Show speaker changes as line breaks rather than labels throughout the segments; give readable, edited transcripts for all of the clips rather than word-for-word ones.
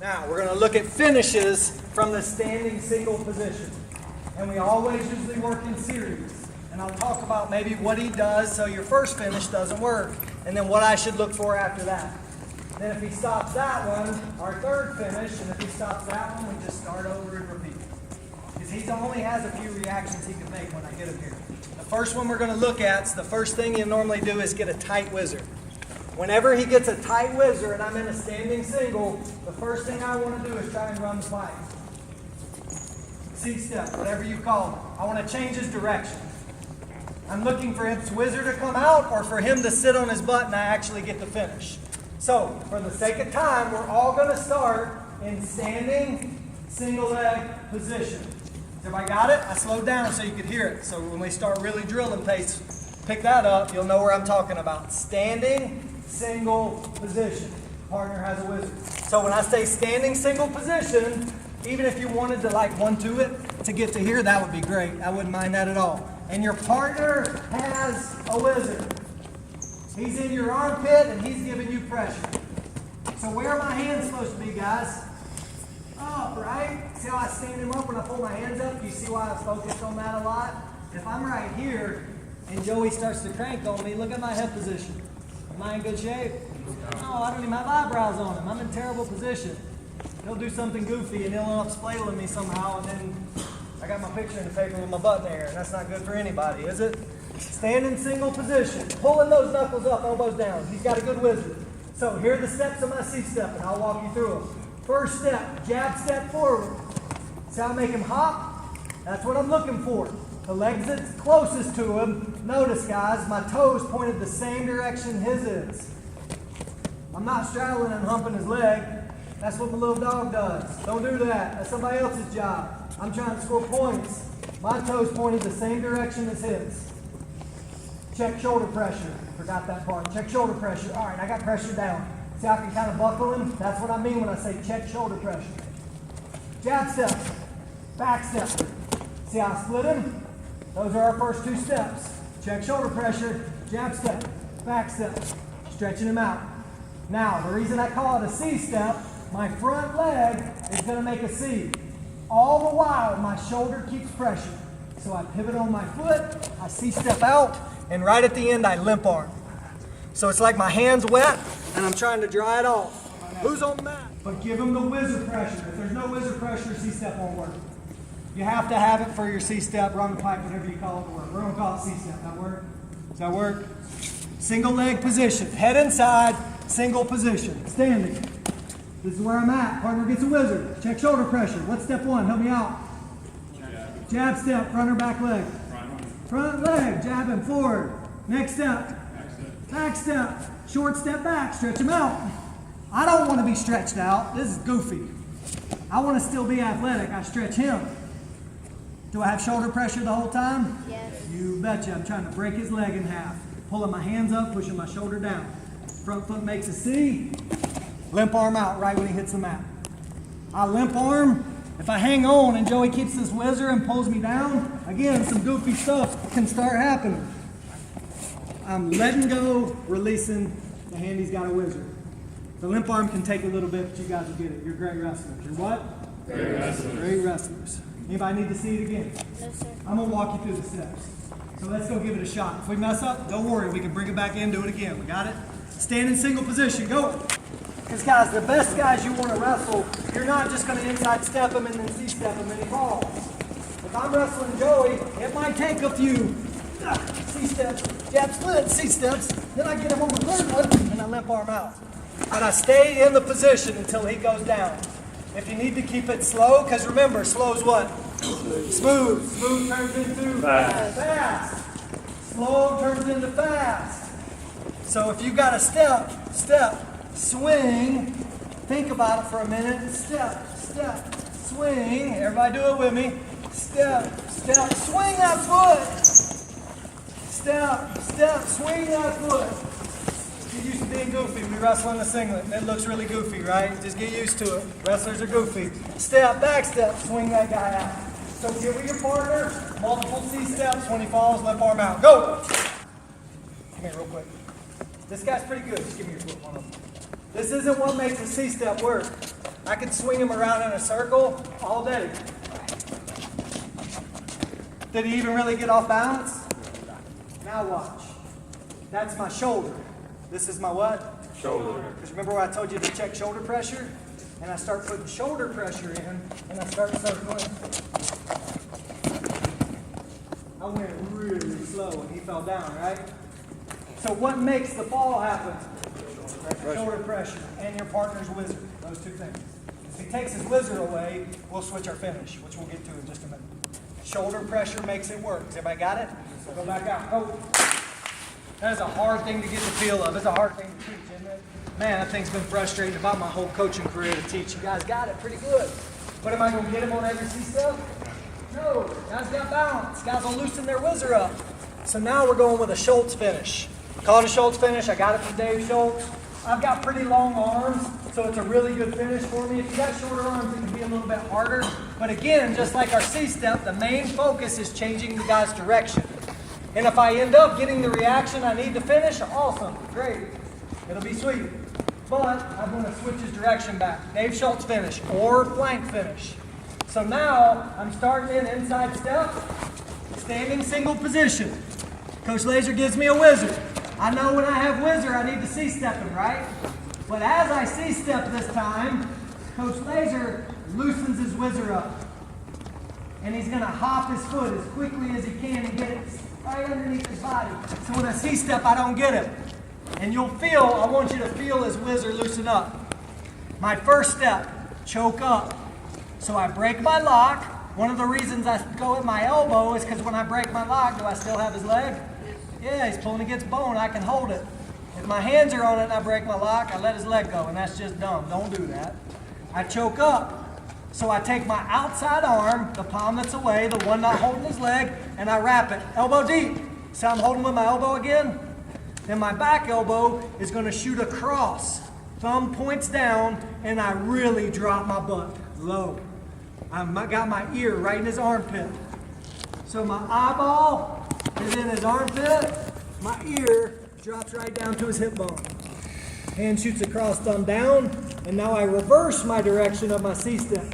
Now, we're going to look at finishes from the standing single position. And we always usually work in series. And I'll talk about maybe what he does so your first finish doesn't work, and then what I should look for after that. Then if he stops that one, our third finish, and if he stops that one, we just start over and repeat. Because he only has a few reactions he can make when I get him here. The first one we're going to look at, the first thing you normally do is get a tight whizzer. Whenever he gets a tight whizzer and I'm in a standing single, the first thing I want to do is try and run the pipe. C-step, whatever you call it. I want to change his direction. I'm looking for his whizzer to come out or for him to sit on his butt and I actually get the finish. So, for the sake of time, we're all going to start in standing single leg position. Everybody got it? I slowed down so you could hear it. So when we start really drilling pace, pick that up, you'll know where I'm talking about. Standing single position. Partner has a whizzer. So when I say standing single position, even if you wanted to like 1-2 it to get to here, that would be great. I wouldn't mind that at all. And your partner has a whizzer. He's in your armpit and he's giving you pressure. So where are my hands supposed to be, guys? Up, right? See how I stand him up when I pull my hands up? You see why I focused on that a lot? If I'm right here and Joey starts to crank on me, look at my head position. Am I in good shape? No, I don't even have eyebrows on him. I'm in terrible position. He'll do something goofy and he'll end up splaling me somehow, and then I got my picture in the paper with my butt in the air, and that's not good for anybody, is it? Stand in single position, pulling those knuckles up, elbows down. He's got a good whizzer. So here are the steps of my C-step, and I'll walk you through them. First step, jab step forward. See how I make him hop? That's what I'm looking for. The legs that's closest to him, notice guys, my toes pointed the same direction his is. I'm not straddling and humping his leg. That's what my little dog does. Don't do that. That's somebody else's job. I'm trying to score points. My toes pointed the same direction as his. Check shoulder pressure. Forgot that part. Check shoulder pressure. All right, I got pressure down. See how I can kind of buckle him? That's what I mean when I say check shoulder pressure. Jab step. Back step. See how I split him? Those are our first two steps. Check shoulder pressure. Jab step. Back step. Stretching him out. Now, the reason I call it a C-step, my front leg is going to make a C. All the while, my shoulder keeps pressure. So I pivot on my foot, I C-step out, and right at the end, I limp arm. So it's like my hand's wet, and I'm trying to dry it off. Who's on the mat? But give them the whizzer pressure. If there's no whizzer pressure, C-step won't work. You have to have it for your C-step, run the pipe, whatever you call it to work. We're going to call it C-step. That work? Does that work? Single leg position. Head inside, single position. Standing. This is where I'm at. Partner gets a whizzer. Check shoulder pressure. What's step one? Help me out. Jab step, front or back leg? Front leg, jabbing forward. Next step. Back step. Short step back, stretch him out. I don't want to be stretched out. This is goofy. I want to still be athletic. I stretch him. Do I have shoulder pressure the whole time?
Yes.
You betcha. I'm trying to break his leg in half. Pulling my hands up, pushing my shoulder down. Front foot makes a C. Limp arm out right when he hits the mat. I limp arm. If I hang on and Joey keeps this whizzer and pulls me down, again, some goofy stuff can start happening. I'm letting go, releasing, the hand he's got a whizzer. The limp arm can take a little bit, but you guys will get it. You're great wrestlers. You're what?
Great wrestlers.
Great wrestlers. Anybody need to see it again?
No, sir.
I'm going to walk you through the steps. So let's go give it a shot. If we mess up, don't worry. We can bring it back in, do it again. We got it? Stand in single position. Go. Because, guys, the best guys you want to wrestle, you're not just going to inside step them and then C-step them and he falls. If I'm wrestling Joey, it might take a few C-steps, jab split, C-steps, then I get him on the third one and I limp arm out. But I stay in the position until he goes down. If you need to keep it slow, because remember, slow is what? Smooth. Smooth turns into fast. Slow turns into fast. So if you got a step, swing, think about it for a minute. Step, swing. Everybody do it with me. Step, swing that foot. Step, swing that foot. Get used to being goofy. We wrestle in a singlet. It looks really goofy, right? Just get used to it. Wrestlers are goofy. Step, back step, swing that guy out. So get with your partner, multiple C-steps. When he falls, limp arm out. Go! Come here real quick. This guy's pretty good. Just give me your foot. One of them. This isn't what makes a C-step work. I could swing him around in a circle all day. Did he even really get off balance? Now watch. That's my shoulder. This is my what?
Shoulder.
Because remember where I told you to check shoulder pressure? And I start putting shoulder pressure in, and I start circling. I went really slow and he fell down, right? So what makes the fall happen? Shoulder pressure and your partner's whizzer. Those two things. If he takes his whizzer away, we'll switch our finish, which we'll get to in just a minute. Shoulder pressure makes it work. Has everybody got it? So go back out. Go. That is a hard thing to get the feel of. It's a hard thing to teach, isn't it? Man, that thing's been frustrating about my whole coaching career to teach. You guys got it pretty good. But am I going to get him on every C-step? No. Guys got balance. Guys will loosen their whizzer up. So now we're going with a Schultz finish. Call it a Schultz finish. I got it from Dave Schultz. I've got pretty long arms, so it's a really good finish for me. If you got shorter arms, it can be a little bit harder. But again, just like our C-step, the main focus is changing the guy's direction. And if I end up getting the reaction I need to finish, awesome, great. It'll be sweet. But I'm going to switch his direction back. Dave Schultz finish or flank finish. So now I'm starting in inside step, standing single position. Coach Laser gives me a whizzer. I know when I have whizzer, I need to C-step him, right? But as I C-step this time, Coach Laser loosens his whizzer up. And he's going to hop his foot as quickly as he can and get it right underneath his body. So when I C-step, I don't get him. And you'll feel, I want you to feel his whizzer loosen up. My first step, choke up. So I break my lock. One of the reasons I go at my elbow is because when I break my lock, do I still have his leg? Yeah, he's pulling against bone. I can hold it. If my hands are on it and I break my lock, I let his leg go, and that's just dumb. Don't do that. I choke up. So I take my outside arm, the palm that's away, the one not holding his leg, and I wrap it, elbow deep. So I'm holding with my elbow again. Then my back elbow is going to shoot across. Thumb points down, and I really drop my butt low. I got my ear right in his armpit. So my eyeball is in his armpit. My ear drops right down to his hip bone. Hand shoots across, thumb down, and now I reverse my direction of my C-step.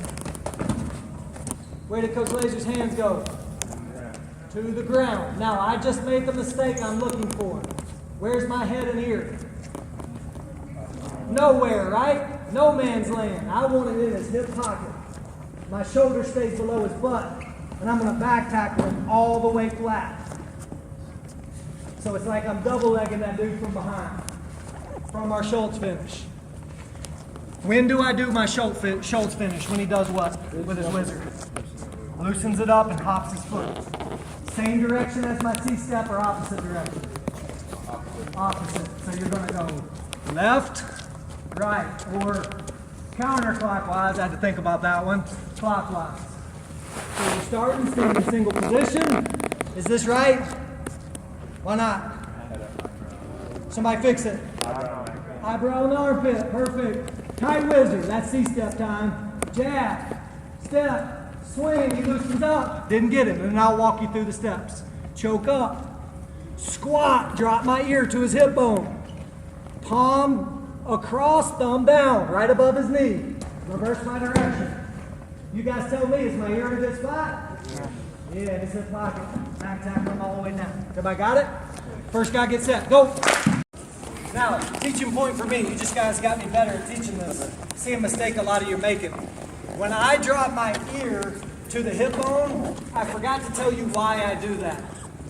Where did Coach Laser's hands go? To the ground. Now I just made the mistake I'm looking for. Where's my head and ear? Nowhere, right? No man's land. I want it in his hip pocket. My shoulder stays below his butt, and I'm going to back tackle him all the way flat. So it's like I'm double-legging that dude from behind, from our Schultz finish. When do I do my Schultz finish? When he does what with his whizzer? Loosens it up and hops his foot. Same direction as my C-step or opposite direction? Opposite. So you're going to go left, right, or counterclockwise. I had to think about that one. Clockwise. So you're starting, standing in single position. Is this right? Why not? Somebody fix it. Eyebrow and armpit. Perfect. Tight whizzer. That's C-step time. Jab. Step. Swing. He loosens up. Didn't get it. And I'll walk you through the steps. Choke up. Squat. Drop my ear to his hip bone. Palm across, thumb down. Right above his knee. Reverse my direction. You guys tell me, is my ear in a good spot? Yeah, it's in his pocket. Back tackle him all the way down. Everybody got it? First guy gets set. Go. Now, teaching point for me. You just guys got me better at teaching this. See a mistake a lot of you are making. When I drop my ear to the hip bone, I forgot to tell you why I do that.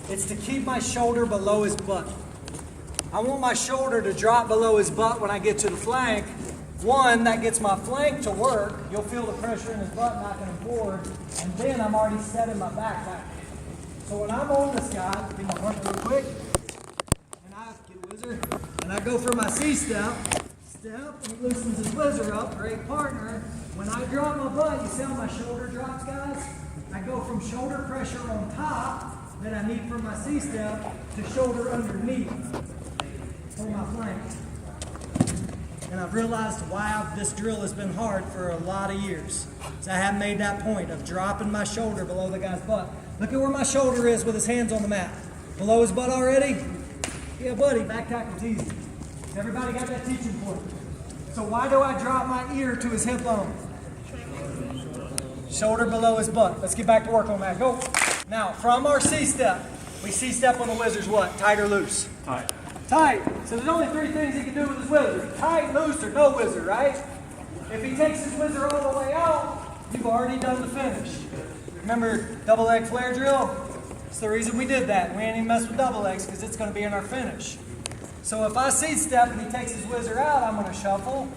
It's to keep my shoulder below his butt. I want my shoulder to drop below his butt when I get to the flank. One, that gets my flank to work. You'll feel the pressure in his butt knocking him forward. And then I'm already setting my back back. So when I'm on this guy, get my front real quick. And I get a whizzer. And I go for my C-step. Step, and he loosens his whizzer up. Great partner. When I drop my butt, you see how my shoulder drops, guys? I go from shoulder pressure on top that I need for my C-step to shoulder underneath for my flank. And I've realized why this drill has been hard for a lot of years. So I haven't made that point of dropping my shoulder below the guy's butt. Look at where my shoulder is with his hands on the mat. Below his butt already? Yeah, buddy, back tackle's easy. Everybody got that teaching point? So why do I drop my ear to his hip bone? Shoulder below his butt. Let's get back to work on that. Go. Now, from our C-step, we C-step on the wizard's what? Tight or loose?
Tight.
Tight. So there's only three things he can do with his wizard. Tight, loose, or no wizard, right? If he takes his wizard all the way out, you've already done the finish. Remember double leg flare drill? It's the reason we did that. We ain't even mess with double legs because it's going to be in our finish. So if I C-step and he takes his wizard out, I'm going to shuffle,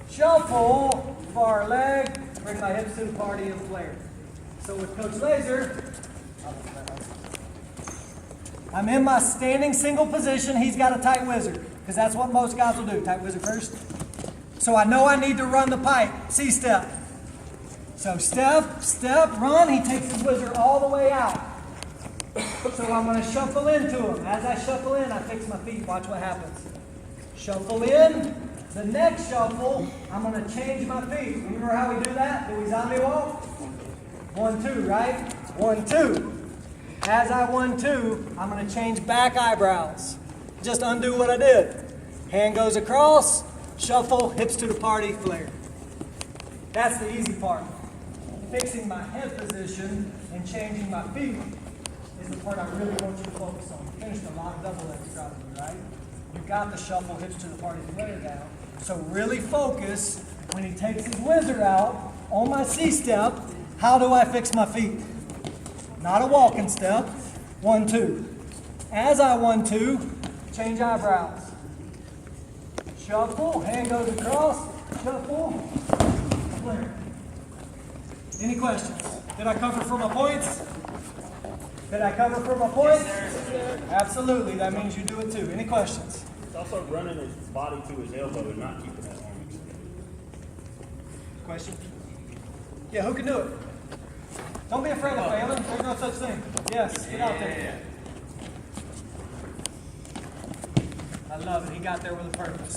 shuffle, far leg, bring my hips to the party and flare. So with Coach Laser, I'm in my standing single position. He's got a tight wizard because that's what most guys will do. Tight wizard first. So I know I need to run the pipe. C-step. So step, step, run. He takes his wizard all the way out. So I'm going to shuffle into him. As I shuffle in, I fix my feet. Watch what happens. Shuffle in. The next shuffle, I'm going to change my feet. Remember how we do that? Do we zombie walk? 1, 2, right? 1, 2. As I 1, 2, I'm going to change back eyebrows. Just undo what I did. Hand goes across, shuffle, hips to the party, flare. That's the easy part. Fixing my head position and changing my feet is the part I really want you to focus on. You finished a lot of double legs probably, right? You got the shuffle, hips to the party, flare down. So really focus when he takes his wizard out on my C-step, how do I fix my feet? Not a walking step. 1, 2. As I 1, 2, change eyebrows. Shuffle, hand goes across, shuffle, flare. Any questions? Did I cover for my points? Did I cover for my points?
Yes, sir.
Absolutely. That means you do it too. Any questions?
It's also running his body to his elbow and not keeping that arm extended.
Question? Yeah, who can do it? Don't be afraid of failing. There's no such thing. Yes, get out there. I love it. He got there with a purpose.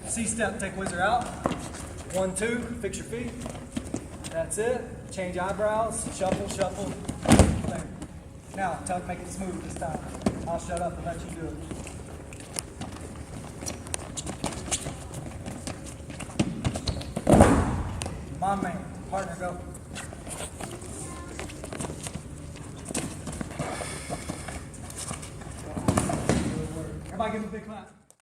C-step, take wizard out. 1, 2, fix your feet. That's it. Change eyebrows. Shuffle, shuffle. There. Now, make it smooth this time. I'll shut up and let you do it. My man. Partner, go. Everybody give him a big clap.